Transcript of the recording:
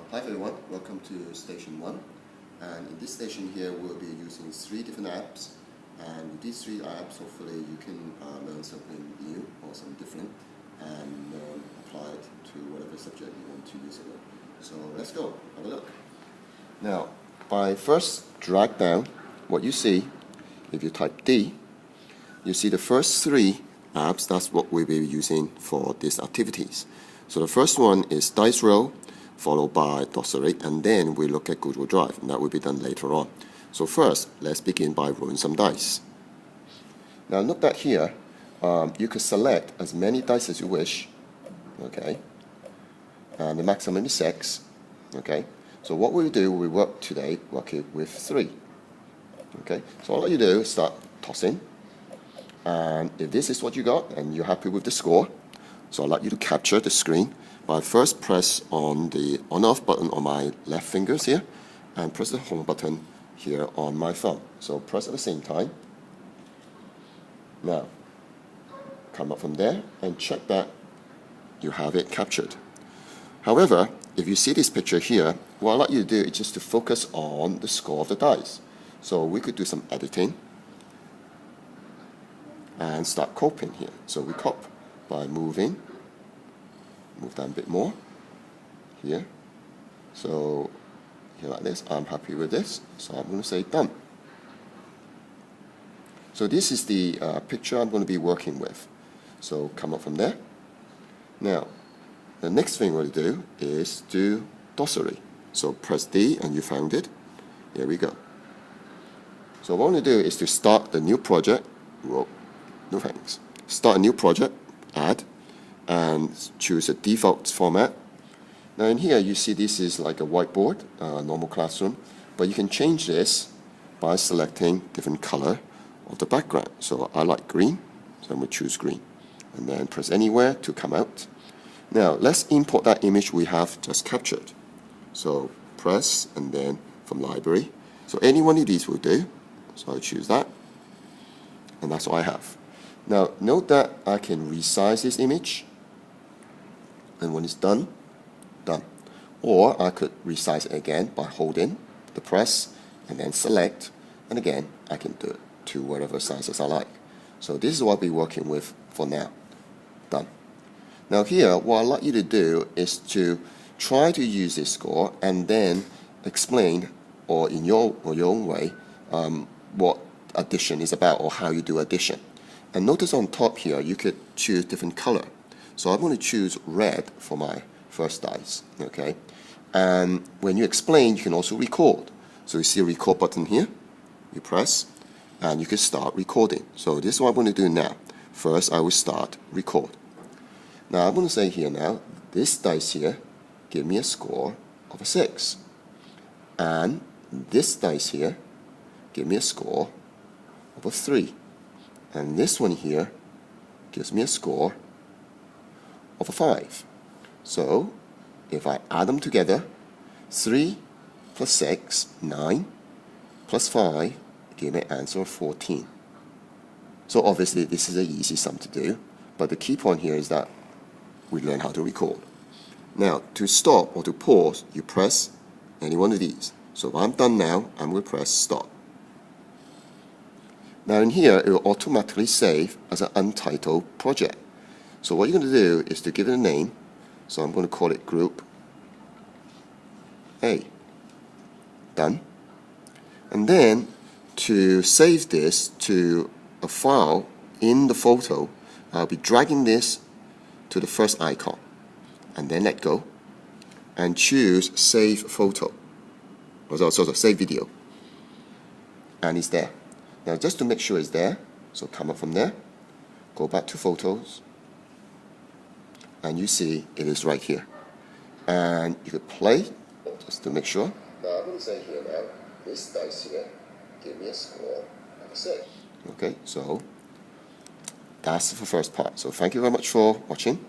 Hi everyone, welcome to Station 1, and in this station here we'll be using 3 different apps, and with these 3 apps hopefully you can learn something new or something different and apply it to whatever subject you want to use it with. So let's go, have a look. Now, by first drag down, what you see, if you type D, you see the first 3 apps. That's what we'll be using for these activities. So the first one is Dice-Roll, followed by Dossary, and then we look at Google Drive, and that will be done later on. So first, let's begin by rolling some dice. Now note that here, you could select as many dice as you wish, okay, and the maximum is 6, okay. So what we'll do, we work it with 3, okay. So all you do is start tossing, and if this is what you got, and you're happy with the score, so I'd like you to capture the screen by first press on the on-off button on my left fingers here, and press the home button here on my thumb. So press at the same time. Now, come up from there and check that you have it captured. However, if you see this picture here, what I'd like you to do is just to focus on the score of the dice. So we could do some editing and start coping here. So we cop by move down a bit more here. So here like this, I'm happy with this, so I'm going to say done. So this is the picture I'm going to be working with. So come up from there. Now, the next thing we'll do is do Dossary. So press D and you found it. Here we go. So what I want to do is to start the new project. Whoa, no thanks. Start a new project, add, and choose a default format. Now in here you see this is like a whiteboard, normal classroom, but you can change this by selecting different color of the background. So I like green, so I'm going to choose green, and then press anywhere to come out. Now let's import that image we have just captured. So press and then from library. So any one of these will do. So I choose that, and that's what I have. Now note that I can resize this image, and when it's done, done. Or I could resize it again by holding the press and then select, and again I can do it to whatever sizes I like. So this is what I'll be working with for now. Done. Now here, what I'd like you to do is to try to use this score and then explain, or in your own way, what addition is about or how you do addition. And notice on top here, you could choose different color. So I'm going to choose red for my first dice, okay? And when you explain, you can also record. So you see a record button here, you press, and you can start recording. So this is what I'm going to do now. First, I will start record. Now I'm going to say here now, this dice here, give me a score of a 6. And this dice here, give me a score of a 3. And this one here gives me a score of a 5. So if I add them together, 3 plus 6, 9, plus 5, give me an answer of 14. So obviously this is an easy sum to do, but the key point here is that we learn how to record. Now to stop or to pause, you press any one of these. So if I'm done now, I'm going to press stop. Now in here, it will automatically save as an untitled project. So what you're going to do is to give it a name. So I'm going to call it Group A. Done. And then to save this to a file in the photo, I'll be dragging this to the first icon and then let go and choose Save Photo, or Save Video, and it's there. Now just to make sure it's there, so come up from there, go back to Photos, and you see it is right here. And you could play just to make sure. Now I'm going to say here now, this dice here, give me a score of a 6. Okay, so that's the first part. So thank you very much for watching.